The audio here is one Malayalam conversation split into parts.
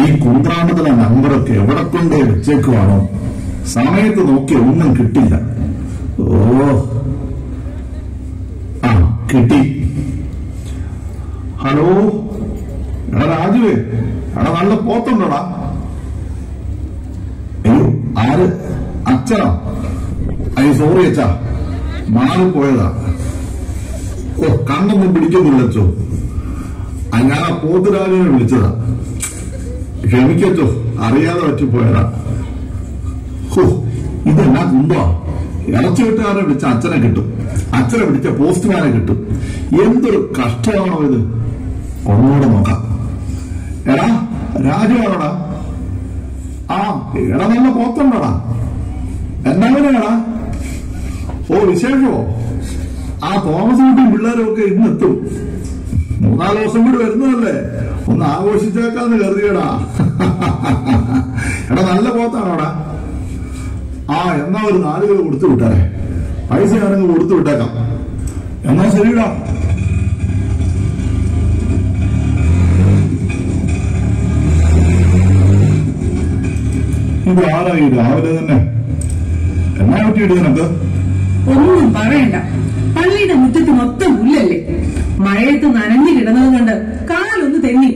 ഈ കുന്ത്രാമതല നമ്പറൊക്കെ എവിടെ കൊണ്ടേ വെച്ചേക്കുവാണോ? സമയത്ത് നോക്കി ഒന്നും കിട്ടില്ല. ഓ, ആ കിട്ടി. ഹലോ, എടാ രാജുവേ, എടാ നല്ല പോത്തുണ്ടോടാ? അയ്യോ, ആര്? അച്ഛനാ? അയ്യോ സോറി അച്ഛാ, മാറിപ്പോയതാ. ഓ, കണ്ണൊന്നും പിടിക്കുന്നില്ലച്ചോ. ഞാൻ ആ പോത്തുരാജനെ വിളിച്ചതാ. ക്ഷമിക്കച്ചോ, അറിയാതെ പറ്റിപ്പോയതാ. ഹോ, ഇതെന്നാ കുന്തോ? ഇറച്ചി വെട്ടുകാരെ വിളിച്ച അച്ഛനെ കിട്ടും, അച്ഛനെ വിളിച്ച പോസ്റ്റ്മാനെ കിട്ടും. എന്തൊരു കഷ്ടമാണോ ഇത്? ഒന്നുകൂടെ നോക്കാം. എടാ രാജുവാണോടാ? ആ, എടാ നല്ല പോത്തുണ്ടോടാ? എന്നാ? ഓ, വിശേഷമോ? ആ തോമസ് കുട്ടിയും പിള്ളേരും ഒക്കെ ഇന്നെത്തും. 3-4 ദിവസം കൂടി വരുന്നതല്ലേ, ഒന്ന് ആഘോഷിച്ചേക്കാന്ന് കരുതിയടാ. എടാ നല്ല പോത്താണോടാ? ആ, എന്നാ ഒരു 4 കിലോ കൊടുത്തു വിട്ടാരെ. പൈസ ആണെങ്കിൽ കൊടുത്തു വിട്ടേക്കാം. എന്നാ ശരിടാ. ഇത് ആരായി രാവിലെ തന്നെ? എന്നാ പറ്റിയിട്ട് നിനക്ക്? ഒന്നും പറയണ്ട, പള്ളിയുടെ മുറ്റത്ത് മൊത്തം പുല്ലല്ലേ. മഴയത്ത് നനഞ്ഞു കിടന്നത് കൊണ്ട് കാലൊന്ന് തെന്നി.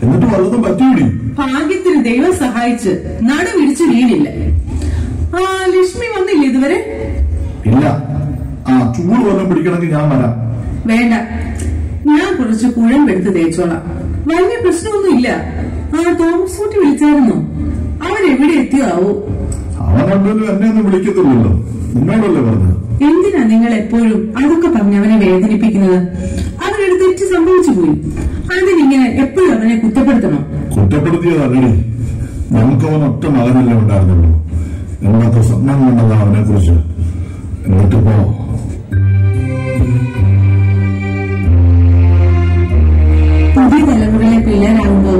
എന്നിട്ട് വല്ലതും പറ്റിയിടി? ഭാഗ്യത്തിന് ദൈവം സഹായിച്ച് നടുവിടിച്ചു വീണില്ല. ആ, ലക്ഷ്മി വന്നില്ല ഇതുവരെ? ഇല്ല. ആ, ചൂട് വല്ലതും പിടിക്കണമെങ്കിൽ ഞാൻ വരാം. വേണ്ട, ഞാൻ കുറച്ച് കുഴമ്പെടുത്ത് തേച്ചോളാം. വലിയ പ്രശ്നമൊന്നും ഇല്ല. ആ തോമസ് കുട്ടി വിളിച്ചായിരുന്നോ? അവൻ എവിടെ എത്തിയാവോ? അവനുണ്ടല്ലോ, എന്നെ ഒന്നും വിളിക്കത്തില്ലല്ലോ. നിന്നോടല്ലേ പറഞ്ഞത്? എന്തിനാ നിങ്ങൾ എപ്പോഴും അതൊക്കെ പറഞ്ഞ് അവനെ വേദനിപ്പിക്കുന്നത്? അവനൊരു തെറ്റ് സംഭവിച്ചു പോയി, അതിനിങ്ങനെ എപ്പോഴും അവനെ കുറ്റപ്പെടുത്തണം. കുറ്റപ്പെടുത്തിയതല്ലേ, നമുക്ക് അവൻ ഒറ്റ മകനല്ലേ ഉണ്ടായിരുന്നുള്ളൂ. എന്നൊക്കെ സ്വപ്നം കണ്ടതാ അവനെ കുറിച്ച്. എന്നിട്ടിപ്പോ പുതിയ തലമുറയിലെ പിള്ളേരാകുമ്പോ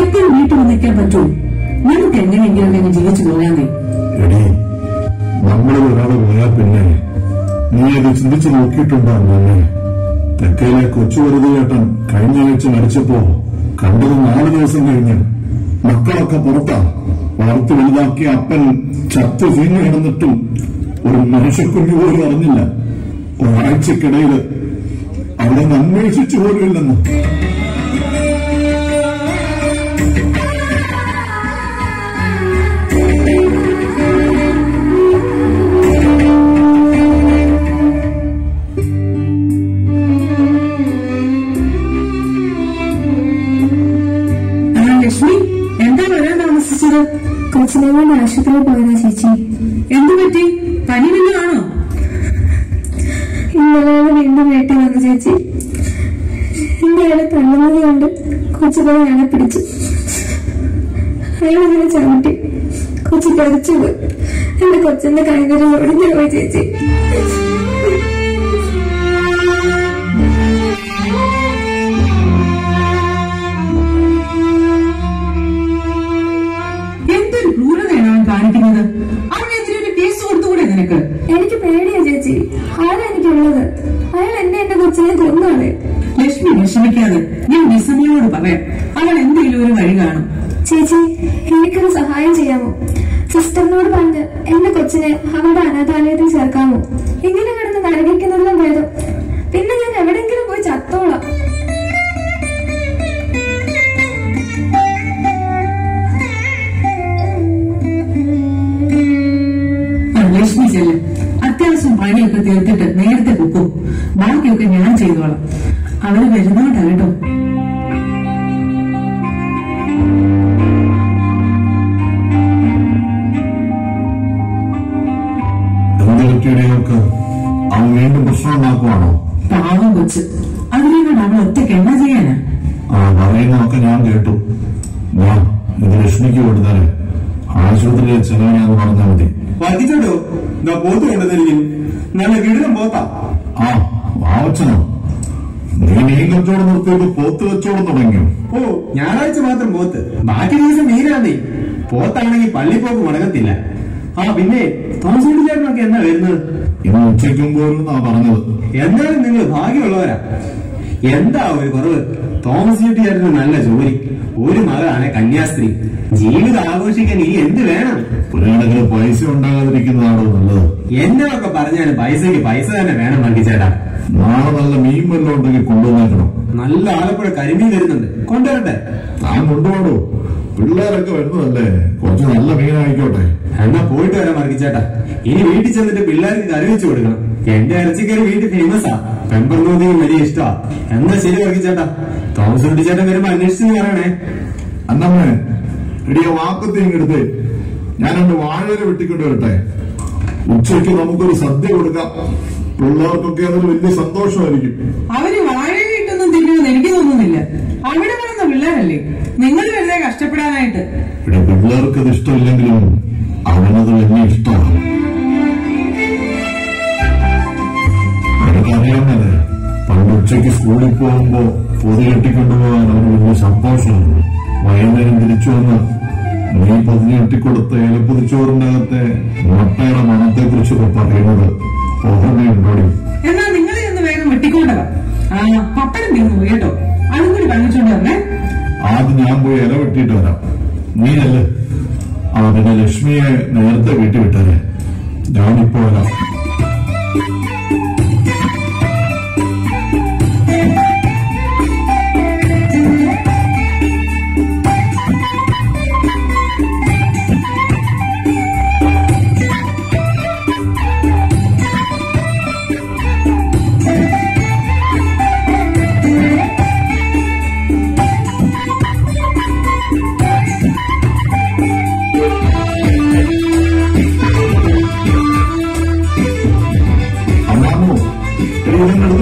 എപ്പോഴും വീട്ടിൽ നിൽക്കാൻ പറ്റുമോ? നമുക്ക് എങ്ങനെയെങ്കിലും അങ്ങനെ ജീവിച്ചു പോകാതെ. എടി, നമ്മളിൽ ഒരാള് പോയാൽ പിന്നെ നീ അത് ചിന്തിച്ചു നോക്കിയിട്ടുണ്ടോ? മോനെ, തെക്കയിലെ കൊച്ചു വെറുതെയേട്ടൻ കഴിഞ്ഞ ആഴ്ച മരിച്ചപ്പോ കണ്ടത് 4 ദിവസം കഴിഞ്ഞ്. മക്കളൊക്കെ പുറത്താ. വളർത്തി വലുതാക്കിയ അപ്പൻ ചത്തു ചീഞ്ഞു കിടന്നിട്ടും ഒരു മനുഷ്യക്കുഞ്ഞു പോലും അറിഞ്ഞില്ല. ഒരാഴ്ചക്കിടയില് അവിടെ നിന്ന് അന്വേഷിച്ചു പോലുമില്ലെന്ന്. കൊച്ചിനെ കൊണ്ട് ആശുപത്രിയിൽ പോയതാ ചേച്ചി. എന്തു പറ്റി? പനി വല്ലതാണോ? ഇന്നലെ വീണ്ടും വീട്ടിൽ വന്നു ചേച്ചി. എന്റെ അയാളെ തള്ളുന്നത് കൊണ്ട് കൊച്ചിനെ അയാളെ പിടിച്ചു. അയാളങ്ങനെ ചവിട്ടി. കൊച്ചി തെറിച്ചുപോയി. എന്റെ കൊച്ചിന്റെ കൈകരി ഒടിഞ്ഞു പോയി ചേച്ചി. കാണിക്കുന്നത് അവനെതിരെ ഒരു കേസ് കൊടുത്തുകൂടെ നിനക്ക്? എനിക്ക് പേടിയാ ചേച്ചി. ആരാ എനിക്കുള്ളത്? അയാൾ എന്നെ എന്റെ കൊച്ചിനെ കൊന്നാണ്. ലക്ഷ്മി വിഷമിക്കാതെ, ഞാൻ നിസമയോട് പറയാം. അവൾ എന്തെങ്കിലും ഒരു വഴി കാണും. ചേച്ചി, എനിക്കൊരു സഹായം ചെയ്യാമോ? സിസ്റ്ററിനോട് പറഞ്ഞ് എന്റെ കൊച്ചിനെ അവളുടെ അനാഥാലയത്തിൽ ചേർക്കാമോ? ഇങ്ങനെ കിടന്ന് നരകിക്കുന്നതിലും ഭേദം. പിന്നെ ഞാൻ എവിടെയെങ്കിലും പോയി ചത്തോളാം. ലക്ഷ്മി ചെല്ല്, അത്യാവശ്യം പണിയൊക്കെ തീർത്തിട്ട് നേരത്തെ പൊക്കും. ബാക്കിയൊക്കെ ഞാൻ ചെയ്തോളാം. അവര് വരുന്നോട്ടാ കേട്ടോ. അവൻ വീണ്ടും പ്രശ്നം ഉണ്ടാക്കുവാണോ? പാവം കൊച്ച്, അതിനോട് അവൾ ഒറ്റയ്ക്ക് എന്നാ ചെയ്യാനാ? പറയുന്നതൊക്കെ ഞാൻ കേട്ടു. ഞാൻ ഇത് ലക്ഷ്മിക്ക് കൊടുത്താലേ ആശുപത്രിയിൽ ചെലവനാന്ന് പറഞ്ഞാൽ മതി. വർദ്ധിച്ചോ, പോത്ത് കൊണ്ടുതരികയും നല്ല കിടിലം പോത്താ. ആ, വാവച്ചനോ? നീ മീൻ കച്ചവടം നിർത്തിയിട്ട് പോത്ത് കച്ചവടം തുടങ്ങിയോ? ഓ, ഞായറാഴ്ച മാത്രം പോത്ത്, ബാക്കി ദിവസം മീനാന്നേ. പോത്താണെങ്കിൽ പള്ളിപ്പോക്ക് മുടങ്ങത്തില്ല. ആ, പിന്നെ തോമസ് ചേട്ടനൊക്കെ എന്നാ വരുന്നത്? ഇന്ന് ഉച്ചയ്ക്കും പോലും പറഞ്ഞത്. എന്നാലും നിങ്ങൾ ഭാഗ്യമുള്ളവരാ. എന്താ ഒരു കുറവ്? തോമസ് ചെട്ടിയാരുടെ നല്ല ജോലി, ഒരു മകളാണ് കന്യാസ്ത്രീ. ജീവിതം ആഘോഷിക്കാൻ ഇനി എന്ത് വേണം? ഒരു കണക്കിന് പൈസ ഉണ്ടാകാതിരിക്കുന്നതാണോ നല്ലത്? എന്നൊക്കെ പറഞ്ഞാലും പൈസക്ക് പൈസ തന്നെ വേണം വർഗീച്ചേട്ടാ. നാളെ നല്ല മീൻ വല്ലതും ഉണ്ടെങ്കിൽ കൊണ്ടുവന്നേക്കണം. നല്ല ആലപ്പുഴ കരിമീൻ വരുന്നുണ്ട്, കൊണ്ടുവരട്ടെ? താൻ കൊണ്ടുപോടോ, പിള്ളേരൊക്കെ വരുന്നതല്ലേ, കുറച്ച് നല്ല മീനായിക്കോട്ടെ. എന്നാ പോയിട്ട് വരാം വർഗീച്ചേട്ടാ. ഇനി വീട്ടിൽ ചെന്നിട്ട് പിള്ളേർക്ക് കറി വെച്ച് കൊടുക്കണം. എന്റെ ഇറച്ചിക്കറി വീട്ടിൽ ഫേമസാ, പെമ്പർനോദിയും വലിയ ഇഷ്ടമാ. എന്നാ ശരി വർഗീച്ചേട്ടാ, തോമസ് കുട്ടിച്ചേട്ടൻ വരുമ്പോ അന്വേഷിച്ചു പറയണേ. അന്നമ്മേ, ഇടിയ വാക്കത്തിങ്ങെടുത്ത് ഞാൻ എന്റെ വാഴയില വെട്ടിക്കൊണ്ട് വരട്ടെ. ഉച്ചയ്ക്ക് നമുക്കൊരു സദ്യ കൊടുക്കാം. പിള്ളേർക്കൊക്കെ അതൊരു വലിയ സന്തോഷമായിരിക്കും. അവര് വാഴയിട്ടൊന്നും തിരിഞ്ഞെന്ന് എനിക്ക് തോന്നുന്നില്ല. അവിടെ വളർന്ന പിള്ളേരല്ലേ, നിങ്ങൾ വെറുതെ കഷ്ടപ്പെടാനായിട്ട്. ഇവിടെ പിള്ളേർക്ക് അത് ഇഷ്ടമില്ലെങ്കിലും അവനത് വലിയ ഇഷ്ടമാണ്. എനിക്കറിയാമല്ലേ, പണ്ട് ഉച്ചയ്ക്ക് സ്കൂളിൽ പോകുമ്പോ പൊതി കെട്ടിക്കൊണ്ടുപോകാൻ അവന് വലിയ സന്തോഷമാണ്. വൈകുന്നേരം തിരിച്ചു വന്ന് നീ പൊതിഞ്ഞ് കെട്ടിക്കൊടുത്ത ഇലപ്പൊതിച്ചോറിന്റെ അകത്തെ മുട്ടയുടെ മണത്തെ കുറിച്ചൊക്കെ പറയുന്നത് ഓർമ്മയുണ്ടോടി? എന്നാ നിങ്ങളെ ഒന്ന് വേഗം വെട്ടിക്കൊണ്ടതാ. പപ്പടം തിന്നു കേട്ടോ, അതും കൂടി കാണിച്ചോണ്ട് വരണേ. ആദ്യം ഞാൻ പോയി ഇല വെട്ടിയിട്ട് വരാം. നീയല്ലേ പിന്നെ ലക്ഷ്മിയെ നേരത്തെ വീട്ടിൽ വിട്ടേ. ഞാനിപ്പോ വരാം.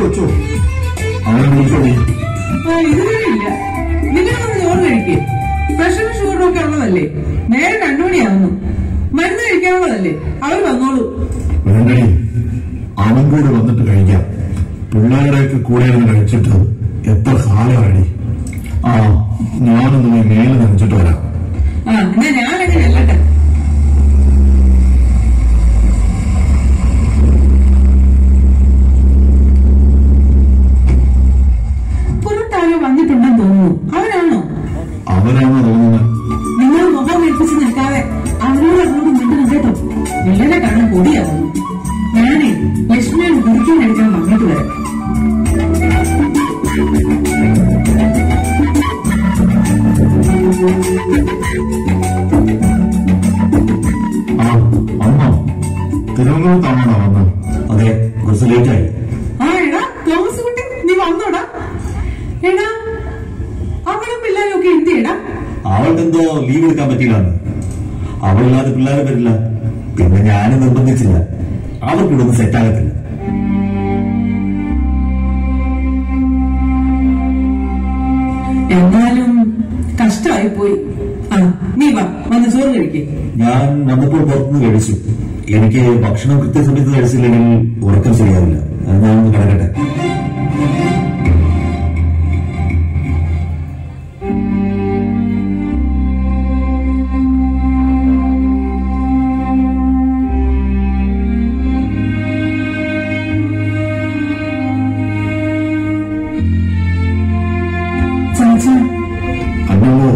വെച്ചോ, അവനെ വിളിച്ചോടി. ഇതുവരെയില്ല. നിങ്ങളൊന്ന് ചോറ് കഴിക്കേ. പ്രഷറും ഷുഗറും ഒക്കെ ഉള്ളതല്ലേ, നേരെ 2 മണിയാവുന്നു. മരുന്ന് കഴിക്കാനുള്ളതല്ലേ, അവർ വന്നോളൂ. വേണ്ടടി, അവൻ കൂടെ വന്നിട്ട് കഴിക്കാം. പിള്ളേരുടെയൊക്കെ കൂടെ കഴിച്ചിട്ട് എത്ര കാലമാടി. ഞാനൊന്ന് പോയി മേലെ നനച്ചിട്ട് വരാം. എന്നാ ഞാനങ്ങനെ അല്ലട്ടെ. വന്നിട്ടുണ്ടെന്ന് തോന്നുന്നു. അവനാണോ? അവനാണോ തോന്നുന്നത്? നിങ്ങൾ മുഖം ഏൽപ്പിച്ച് നിൽക്കാതെ അവനോട് മിണ്ടണം കേട്ടോ. എല്ലാരെ കാണാൻ പൊടിയാവുന്നു. ഞാനേ ലക്ഷ്മിയോട് കുടിക്കാൻ എടുക്കാൻ വന്നിട്ട് വരാം. അമ്മ തിരുവനന്തപുരത്താണോ വന്നത്? അതെ, കുറച്ച് ലേറ്റായി. എടാ തോമസ് കുട്ടി, നീ വന്നോടാ. എടാ അവളും പിള്ളേരൊക്കെ എന്തിയടാ? അവൾക്കെന്തോ ലീവ് എടുക്കാൻ പറ്റിയില്ലാന്ന്. അവളില്ലാതെ പിള്ളേരെ വരില്ല. പിന്നെ ഞാനും നിർബന്ധിച്ചില്ല. അവർക്കിടൊന്നും സെറ്റാകത്തില്ല. എന്നാലും കഷ്ടമായി പോയി. നീ വന്ന് ചോറ് കഴിക്കേ. ഞാൻ വന്നപ്പോൾ പുറത്തുനിന്ന് കഴിച്ചു. എനിക്ക് ഭക്ഷണം കൃത്യസമയത്ത് കഴിച്ചില്ലെങ്കിൽ ഉറക്കം ശരിയാവില്ല. ഞാനൊന്ന് കിടക്കട്ടെ. അന്നോ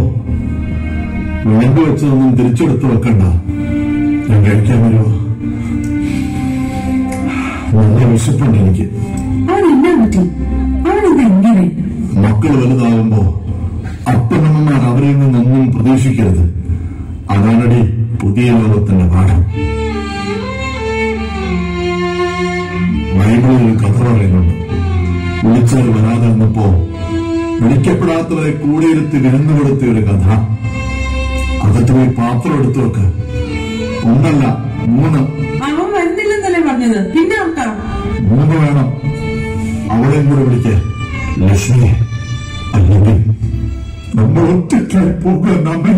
വേണ്ട വെച്ചതൊന്നും തിരിച്ചെടുത്ത് വെക്കണ്ട. ഞാൻ കഴിക്കാൻ വരുമോ? നല്ല വിശപ്പുണ്ട് എനിക്ക്. അവനെന്നാ പറ്റി? അവനെന്താ ഇങ്ങനെ? മക്കൾ വലുതാകുമ്പോ അപ്പനമ്മമാർ അവരിൽ നിന്നൊന്നും പ്രതീക്ഷിക്കരുത്. അതാണടി പുതിയ ലോകത്തിന്റെ പാഠം. ബൈബിളിൽ ഒരു കഥ പറയുന്നുണ്ട്. വിളിച്ചവർ വരാതെ വന്നപ്പോ വിളിക്കപ്പെടാത്തവരെ കൂടെയിരുത്തി വിരുന്നു കൊടുത്ത ഒരു കഥ. അകത്ത് പോയി പാത്രം എടുത്തു വെക്ക്. 1 അല്ല 3. അവൻ വരുന്നില്ലെന്നല്ലേ പറഞ്ഞത്? പിന്നെ ആൾക്കാർ 3 വേണം. അവളെയും കൂടെ വിളിക്ക, ലക്ഷ്മിയെ. അല്ലെങ്കിൽ നമ്മൾ ഒറ്റയ്ക്കായി പോകാൻ നമ്മെ.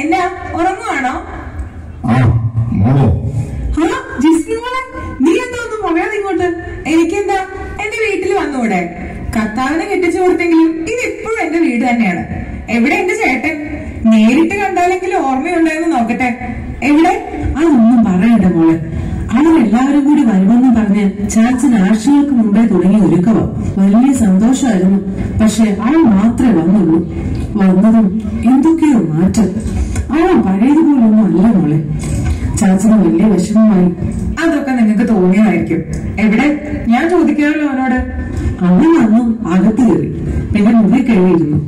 എന്നാ ഉറങ്ങുവാണോ? ആ മോളോ? ആ ജിസ്മി മോളെ, നീ എന്താ ഒന്നും പറയാതെ ഇങ്ങോട്ട്? എനിക്കെന്താ, എന്റെ വീട്ടിൽ വന്നൂടെ? കർത്താവിനെ കെട്ടിച്ചു കൊടുത്തെങ്കിലും ഇത് ഇപ്പോഴും എന്റെ വീട് തന്നെയാണ്. എവിടെ എന്റെ ചേട്ടൻ? നേരിട്ട് കണ്ടാലെങ്കിലും ഓർമ്മയുണ്ടായെന്ന് നോക്കട്ടെ. എവിടെ? അതൊന്നും പറയണ്ട മോളെ. അവരെല്ലാവരും കൂടി വരുമെന്ന് പറഞ്ഞ് ചാച്ചൻ ആഴ്ചകൾക്ക് മുമ്പേ തുടങ്ങി ഒരുക്കവ. വലിയ സന്തോഷമായിരുന്നു. പക്ഷെ അവൾ മാത്രമേ വന്നുള്ളൂ. വന്നതും എന്തൊക്കെയോ മാറ്റം. അവൾ പഴയതുപോലൊന്നും അല്ല മോളെ. ചാച്ചന് വലിയ വിഷമമായി. അതൊക്കെ നിങ്ങൾക്ക് തോന്നിയതായിരിക്കും. എവിടെ? ഞാൻ ചോദിക്കാമല്ലോ അവനോട്. അവൻ വന്നും അകത്ത് കയറി, പിന്നെ മുറി കഴിയിരുന്നു.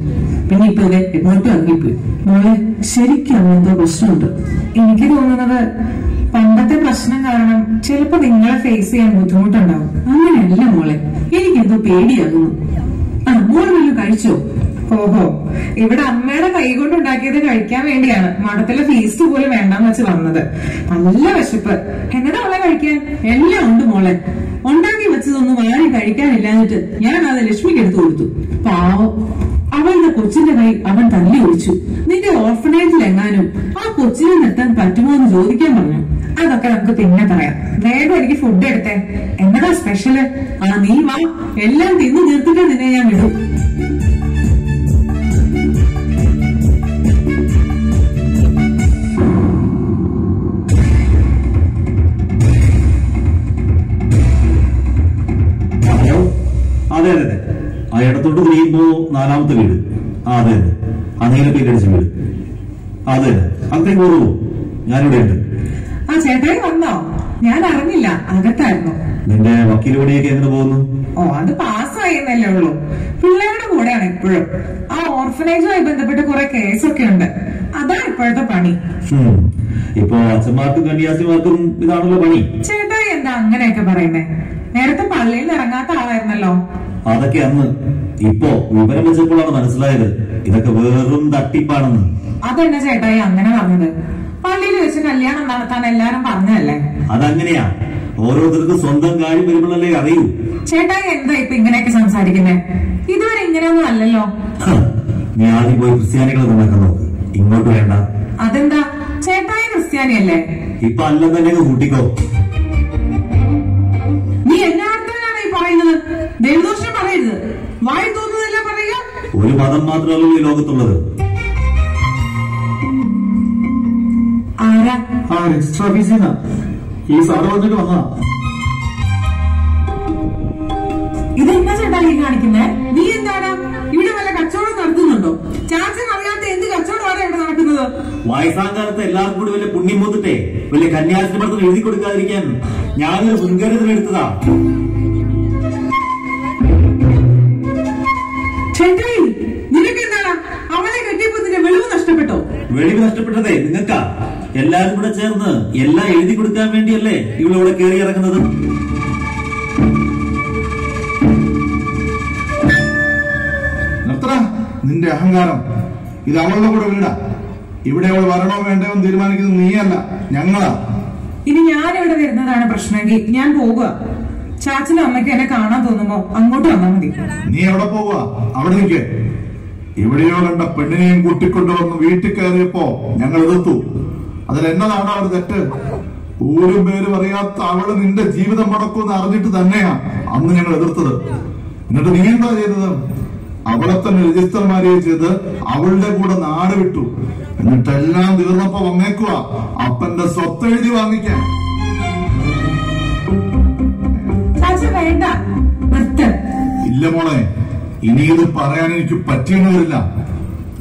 പിന്നെ ഇപ്പൊ എങ്ങോട്ടും ഇറങ്ങിപ്പോയി. മോളെ, ശരിക്കും അങ്ങനത്തെ പ്രശ്നമുണ്ട്. എനിക്ക് തോന്നുന്നത് പണ്ടത്തെ പ്രശ്നം കാരണം ചിലപ്പോ നിങ്ങളെ ഫേസ് ചെയ്യാൻ ബുദ്ധിമുട്ടുണ്ടാവും. അങ്ങനെയല്ല മോളെ, എനിക്കെന്തോ പേടിയാകുന്നു. ആ മോള് വല്ലതും കഴിച്ചോ? ഓഹോ, ഇവിടെ അമ്മയുടെ കൈ കൊണ്ടുണ്ടാക്കിയത് കഴിക്കാൻ വേണ്ടിയാണ് മഠത്തിലെ ഫീസ്റ്റ് പോലും വേണ്ടാന്ന് വെച്ച് വന്നത്. നല്ല വിശപ്പ്. എന്നതാ അവളെ കഴിക്കാൻ? എല്ലാം ഉണ്ട് മോളെ. ഉണ്ടാക്കി വെച്ചതൊന്നും വാരി കഴിക്കാനില്ലാഞ്ഞിട്ട് ഞാൻ അത് ലക്ഷ്മിക്ക് എടുത്തു കൊടുത്തു. പാവം, അവളുടെ കൊച്ചിന്റെ കൈ അവൻ തല്ലി ഒഴിച്ചു. നിന്റെ ഓർഫനേജിൽ എങ്ങാനും ആ കൊച്ചിനെ നിർത്താൻ പറ്റുമോ എന്ന് ചോദിക്കാൻ പറഞ്ഞു. അതൊക്കെ നമുക്ക് പിന്നെ പറയാം. വേഗം എനിക്ക് ഫുഡ് എടുത്തേ. എന്നതാ സ്പെഷ്യല്? ആ നീ വാ, എല്ലാം തിന്നു തീർത്തിട്ട് നിന്നെ ഞാൻ വിടും. അതെ അതെ, ആ ഇടത്തോട്ട് തിരിയുമ്പോ 4ാമത്തെ വീട്. അതെ അതെ, ആ നീല പെയിന്റടിച്ച വീട്. അതെ അതെ, അങ്ങോട്ടേക്ക് പോകുമോ? ഞാനിവിടെ ഉണ്ട്. ആ ചേട്ടായി വന്നോ? ഞാൻ അറിഞ്ഞില്ല, അകത്തായിരുന്നു. നിന്റെ വക്കീൽ പണിയൊക്കെ എങ്ങനെ പോകുന്നു? ഓ, അത് പാസ്സായെന്നല്ലേ ഉള്ളൂ. പിള്ളേരുടെ കൂടെയാണ് എപ്പോഴും. ആ ഓർഫനേജുമായി ബന്ധപ്പെട്ട് കുറെ കേസൊക്കെ ഉണ്ട്. അതാ ഇപ്പോഴത്തെ പണി. ഇപ്പൊ അച്ഛന്മാർക്കും കന്യാസിമാർക്കും ഇതാണല്ലോ പണി. ചേട്ടായി എന്താ അങ്ങനെയൊക്കെ പറയുന്നേ? നേരത്തെ പള്ളിയിൽ ഇറങ്ങാത്ത ആളായിരുന്നല്ലോ. അതൊക്കെ അന്ന്. ഇപ്പോ വിവരം വെച്ചപ്പോഴാണ് മനസ്സിലായത് ഇതൊക്കെ വെറും തട്ടിപ്പാണെന്ന്. അതെന്നെ ചേട്ടായി അങ്ങനെ പറഞ്ഞത്? പള്ളിയിൽ വെച്ച് കല്യാണം നടത്താൻ എല്ലാരും പറഞ്ഞതല്ലേ? അതങ്ങനെയാ, ഓരോരുത്തർക്കും സ്വന്തം കാര്യം വരുമ്പോഴല്ലേ അറിയൂ. ചേട്ടായി എന്താ ഇപ്പൊ ഇങ്ങനെയൊക്കെ സംസാരിക്കുന്നേ? ഇതുവരെ ഇങ്ങനെയൊന്നും അല്ലല്ലോ. നീ ആദ്യം പോയി ക്രിസ്ത്യാനികളെ നന്നാക്കാൻ നോക്ക്. ഇങ്ങോട്ട് വേണ്ട. അതെന്താ? ചേട്ടായി ക്രിസ്ത്യാനിയല്ലേ? ഇപ്പൊ അല്ല തന്നെ കൂട്ടിക്കോ. നീ എല്ലായിടത്തുമാണ് ഈ പറയുന്നത്. ദൈവദോഷം പറയരുത്. വായി തോന്നുന്നതെല്ലാം പറയുക. ഒരു മതം മാത്രമല്ലോ ഈ ലോകത്തുള്ളത്. ആരാ? ആ രജിസ്റ്റർ ഓഫീസിൽ നിന്നാ. ഈ സാറ് വന്നിട്ട് വന്നതാ. ഇതെന്താ ചേട്ടായി കാണിക്കുന്നേ? നീ എന്താണ് ഇവിടെ വല്ല കച്ചവടം നടത്തുന്നുണ്ടോ? ചാച്ചൻ അറിയാത്ത എന്ത് കച്ചവടമാണ് ഇവിടെ നടക്കുന്നത്? വയസ്സാങ്കാലത്ത് എല്ലാവർക്കും കൂടി വലിയ പുണ്യം പോത്തിട്ടെ വലിയ കന്യാസ്ത്രീമർദ്ദം എഴുതി കൊടുക്കാതിരിക്കാൻ ഞാനൊരു മുൻകരുതലെടുത്തതാ. ചേട്ടായി, നിനക്ക് എന്താണ്? അവളെ കെട്ടിയപ്പോ നിന്റെ വെളിവ് നഷ്ടപ്പെട്ടോ? വെളിവ് നഷ്ടപ്പെട്ടതേ നിങ്ങൾക്കാ. എല്ലാരും കൂടെ ചേർന്ന് എല്ലാം എഴുതി കൊടുക്കാൻ വേണ്ടിയല്ലേ ഇവളിവിടെ കയറി ഇറങ്ങുന്നത്. നിർത്തടാ നിന്റെ അഹങ്കാരം. ഇത് അവളുടെ കൂടെ വീടാ. ഇവിടെ അവൾ വരണോ വേണ്ടോ എന്ന് തീരുമാനിക്കുന്നത് നീയല്ല, ഞങ്ങളാ. ഇനി ഞാനിവിടെ വരുന്നതാണ് പ്രശ്നമെങ്കിൽ ഞാൻ പോകുക. ചാച്ചനും അമ്മയ്ക്കും എന്നെ കാണാൻ തോന്നുമ്പോ അങ്ങോട്ട് വന്നാൽ മതി. നീ എവിടെ പോവുക? അവിടെ നിൽക്കേ. എവിടെയോ കണ്ട പെണ്ണിനെയും കൂട്ടിക്കൊണ്ടുവന്ന് വീട്ടിൽ കയറിയപ്പോ ഞങ്ങൾ എതിർത്തു. അതിലെന്നതാണ് അവർ തെറ്റ്? ഊരും പേരും അറിയാത്ത അവള് നിന്റെ ജീവിതം മുടക്കുമെന്ന് അറിഞ്ഞിട്ട് തന്നെയാ അന്ന് ഞങ്ങൾ എതിർത്തത്. എന്നിട്ട് നീ എന്താ ചെയ്തത്? അവളെ തന്നെ രജിസ്റ്റർ മാരേജ് ചെയ്ത് അവളുടെ കൂടെ നാട് വിട്ടു. എന്നിട്ടെല്ലാം തീർന്നപ്പോ വന്നേക്കുക അപ്പന്റെ സ്വത്ത് എഴുതി വാങ്ങിക്കാൻ. വേണ്ട, ഇല്ല മോളെ, ഇനി ഇത് പറയാൻ എനിക്ക് പറ്റിയെന്ന് വരില്ല.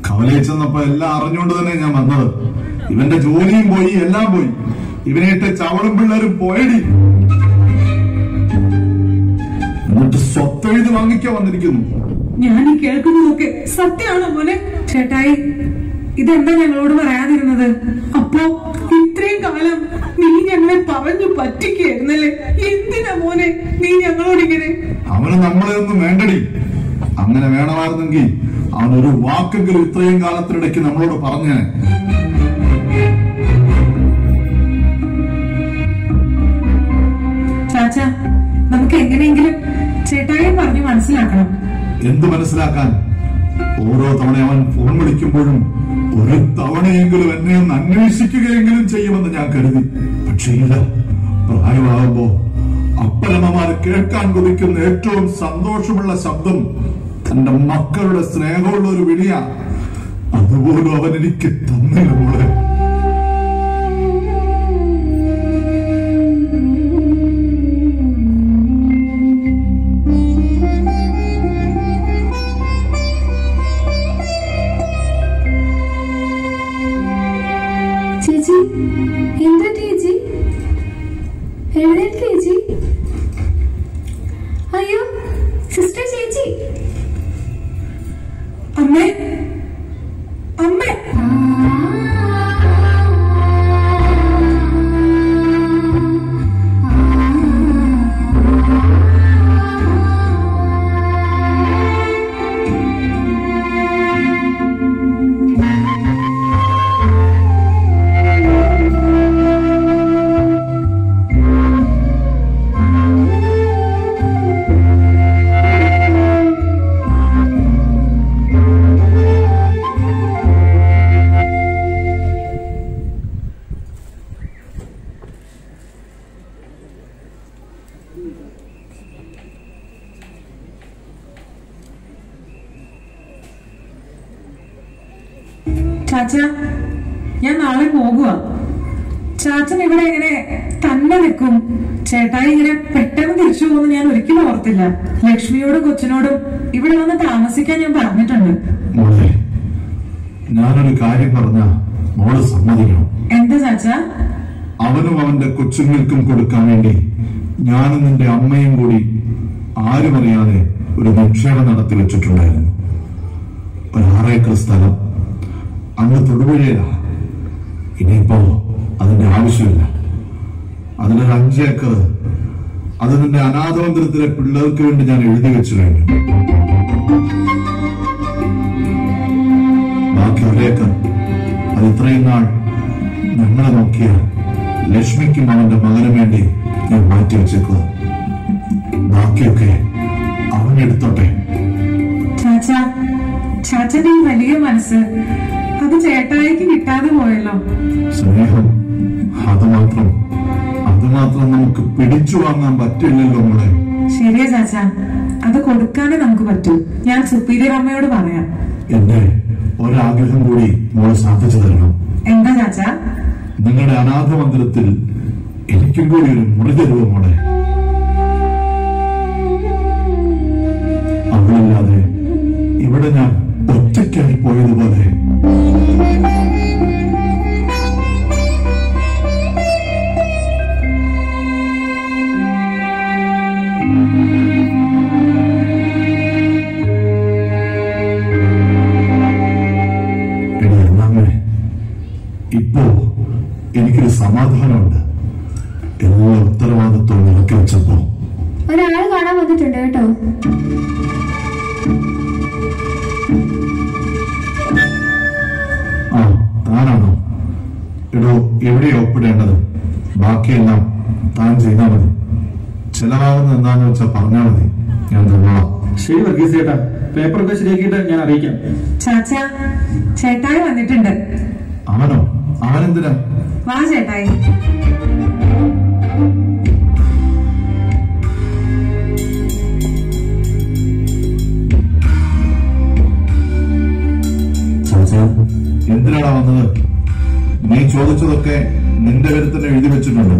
കവലയിൽ ചെന്നപ്പോ എല്ലാം അറിഞ്ഞുകൊണ്ട് തന്നെ ഞാൻ വന്നത്. ഇവന്റെ ജോലിയും പോയി, എല്ലാം പോയി. ഇവനായിട്ട് ചവളും പിള്ളേരും പോയടി. എന്നിട്ട് സ്വത്ത് എഴുതി വാങ്ങിക്കാൻ വന്നിരിക്കുന്നു. ഞാൻ ഈ കേൾക്കുന്നതൊക്കെ സത്യമാണോ മോനെ? ചേട്ടായി, ഇതെന്താ ഞങ്ങളോട് പറയാതിരുന്നത്? അപ്പോ ഇത്രയും കാലം നീ ഞങ്ങളെ പറഞ്ഞു പറ്റിക്കായിരുന്നല്ലേ? എന്തിനാ മോനെ നീ ഞങ്ങളോടിങ്ങനെ? അവന് നമ്മളെ ഒന്നും വേണ്ടടി. അങ്ങനെ വേണമായിരുന്നെങ്കിൽ അവനൊരു വാക്കെങ്കിലും ഇത്രയും കാലത്തിനിടയ്ക്ക് നമ്മളോട് പറഞ്ഞേ. ചാച്ച, നമുക്ക് എങ്ങനെയെങ്കിലും ചേട്ടായി പറഞ്ഞു മനസ്സിലാക്കണം. എന്ത് മനസ്സിലാക്കാൻ? ഓരോ തവണ അവൻ ഫോൺ വിളിക്കുമ്പോഴും ഒരു തവണയെങ്കിലും എന്നെ ഒന്ന് അന്വേഷിക്കുകയെങ്കിലും ചെയ്യുമെന്ന് ഞാൻ കരുതി. പക്ഷേ ഇല്ല, പ്രായമാകുമ്പോ അപ്പനമ്മമാർ കേൾക്കാൻ കൊതിക്കുന്ന ഏറ്റവും സന്തോഷമുള്ള ശബ്ദം തന്റെ മക്കളുടെ സ്നേഹമുള്ള ഒരു വിളിയാ. അതുപോലും അവൻ എനിക്ക് തന്നില്ല മോളെ. ചേച്ചി, എന്താ ചേച്ചി? എഴുന്നേൽക്ക് ചേച്ചി. അയ്യോ സിസ്റ്റർ, ചേച്ചി. അമ്മേ, അമ്മേ. ചാച്ച, ഞാൻ നാളെ പോകുക. ചാച്ചൻ ഇവിടെ എങ്ങനെ തന്നെ നിൽക്കും? ചേട്ടായി ഇങ്ങനെ പെട്ടെന്ന് തിരിച്ചു പോകുന്നു ഞാൻ ഒരിക്കലും ഓർത്തില്ല. ലക്ഷ്മിയോടും കൊച്ചിനോടും ഇവിടെ വന്ന് താമസിക്കാൻ ഞാൻ പറഞ്ഞിട്ടുണ്ട്. മോളെ, ഞാനൊരു കാര്യം പറഞ്ഞ മോള് സമ്മതിക്കണം. എന്താ ചാച്ച? അവനും അവന്റെ കൊച്ചുങ്ങൾക്കും കൊടുക്കാൻ വേണ്ടി ഞാനും നിന്റെ അമ്മയും കൂടി ആരും അറിയാതെ ഒരു നിക്ഷേപം നടത്തി വെച്ചിട്ടുണ്ടായിരുന്നു. ഒരു 6 ഏക്കർ സ്ഥലം അങ്ങ് തൊടുപുഴയിലാ. ഇനിയിപ്പോ അതിന്റെ ആവശ്യമില്ല. അതിലൊരു 5 ഏക്കർ അത് നിന്റെ അനാഥമന്ദിരത്തിലെ പിള്ളേർക്ക് വേണ്ടി ഞാൻ എഴുതി വെച്ചു കഴിഞ്ഞു. ബാക്കി 1 ഏക്കർ അത് ഇത്രയും നാൾ ഞങ്ങളെ നോക്കിയ ലക്ഷ്മിക്കും അവന്റെ മകനും വേണ്ടി ഞാൻ മാറ്റി വെച്ചേക്കുക. ബാക്കിയൊക്കെ അവൻ എടുത്തോട്ടെ. ചാച്ച, ചാച്ചന്റെ ഈ വലിയ മനസ്സ് അത് ചേട്ടായിക്ക് കിട്ടാതെ പോയല്ലോ. സ്നേഹം അതുമാത്രം നമുക്ക് പിടിച്ചു വാങ്ങാൻ പറ്റില്ലല്ലോ മോളെ. ശരിയാ ചാച്ച, അത് കൊടുക്കാനേ നമുക്ക് പറ്റൂ. ഞാൻ സുപ്പീരിയർ അമ്മയോട് പറയാം. എന്റെ ഒരാഗ്രഹം കൂടി മോളെ സാധിച്ചു തരണം. എന്താ ചാച്ച? നിങ്ങളുടെ അനാഥ മന്ദിരത്തിൽ എനിക്കും കൂടി ഒരു മുറി തരുമോ മോളെ? അവളില്ലാതെ ഇവിടെ ഞാൻ ഒറ്റയ്ക്കായി പോയതുപോലെ. ഇപ്പോ എനിക്കൊരു സമാധാനമുണ്ട്. എല്ലാ ഉത്തരവാദിത്വവും ഇറക്കി വെച്ചപ്പോ ഒരാള് കാണാൻ വന്നിട്ടുണ്ട് കേട്ടോ. ആ, താനാണോ? എടോ, എവിടെയാ ഒപ്പിടേണ്ടത്? ബാക്കിയെല്ലാം താൻ ചെയ്താൽ മതി. ചെലവാകുന്ന എന്താന്ന് വെച്ചാ പറഞ്ഞാൽ മതി, ഞാൻ തന്നോളാം. ശരി വർഗീസ് ചേട്ടാ, പേപ്പറൊക്കെ ശരിയാക്കിയിട്ട് ഞാൻ അറിയിക്കാം. ചാച്ച, ചേട്ടായി വന്നിട്ടുണ്ട്. അവനോ? അവനെന്തിനാ? വാ ചേട്ടായി. എന്തിനാടാ വന്നത്? നീ ചോദിച്ചതൊക്കെ നിന്റെ പേരിൽ തന്നെ എഴുതി വെച്ചിട്ടുണ്ട്.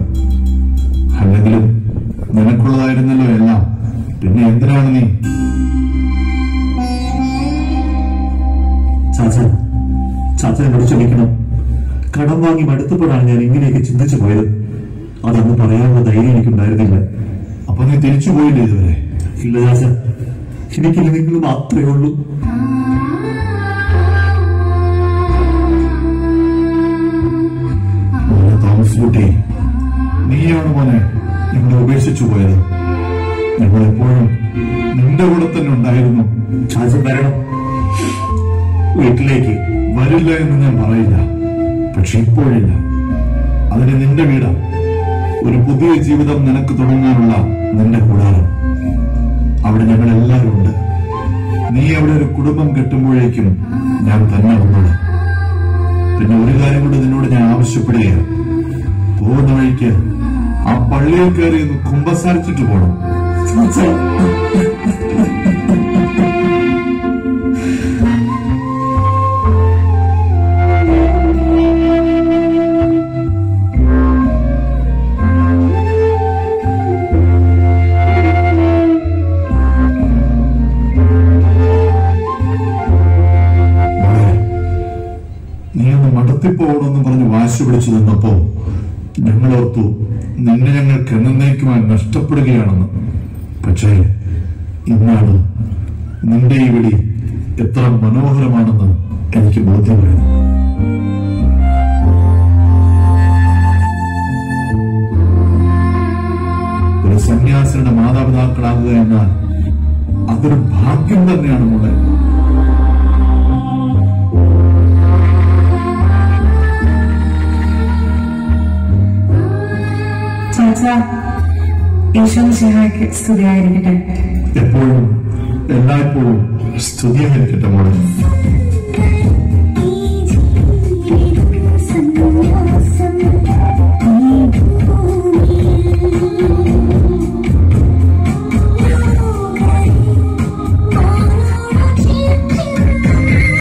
അല്ലെങ്കിലും നിനക്കുള്ളതായിരുന്നല്ലോ എല്ലാം. പിന്നെ എന്തിനാണ് നീ? ചാച്ച എന്നോട് ക്ഷമിക്കണം. കടം വാങ്ങി മടുത്തപ്പോഴാണ് ഞാൻ ഇങ്ങനെയൊക്കെ ചിന്തിച്ചു പോയത്. അതന്ന് പറയാനുള്ള ധൈര്യം എനിക്കുണ്ടായിരുന്നില്ല. അപ്പൊ നീ തിരിച്ചു പോയില്ലേ ഇതുവരെ? ഇല്ല ചാച്ച, എനിക്കില്ല നിങ്ങൾ മാത്രമേ ഉള്ളൂ. തോമസ്കുട്ടി, നീയാണ് മോനെ ഞങ്ങളെ ഉപേക്ഷിച്ചു പോയത്. ഞങ്ങളെപ്പോഴും നിന്റെ കൂടെ തന്നെ ഉണ്ടായിരുന്നു. ചാച്ച വരണം വീട്ടിലേക്ക്. വരില്ല എന്ന് ഞാൻ പറയില്ല, പക്ഷെ ഇപ്പോഴില്ല. അതിന് നിന്റെ വീട്, ഒരു പുതിയ ജീവിതം നിനക്ക് തുടങ്ങാനുള്ള നിന്റെ കൂടാരം. അവിടെ ഞങ്ങൾ എല്ലാവരും ഉണ്ട്. നീ അവിടെ ഒരു കുടുംബം കെട്ടുമ്പോഴേക്കും ഞാൻ തന്നെ വന്നോളാം. പിന്നെ ഒരു കാര്യം കൊണ്ട് നിന്നോട് ഞാൻ ആവശ്യപ്പെടുകയാണ്. പോകുന്ന വഴിക്ക് ആ പള്ളിയിൽ കയറി ഒന്ന് കുമ്പസാരിച്ചിട്ട് പോകണം. മടത്തിപ്പോകണമെന്ന് പറഞ്ഞ് വാശി പിടിച്ചു നിന്നപ്പോ ഞങ്ങളോർത്തു നിന്നെ ഞങ്ങൾക്ക് എന്നേക്കുമായി നഷ്ടപ്പെടുകയാണെന്ന്. പക്ഷേ ഇന്നാണ് നിന്റെ ഈ വിളി എത്ര മനോഹരമാണെന്ന് എനിക്ക് ബോധ്യമായിരുന്നു. ഒരു സന്യാസിയുടെ മാതാപിതാക്കളാകുക എന്നാൽ അതൊരു ഭാഗ്യം തന്നെയാണ് മോളെ. സ്തുതിയായിരിക്കട്ടെ. എപ്പോഴും എല്ലായ്പ്പോഴും സ്തുതിയായിരിക്കട്ടെ മോളെ.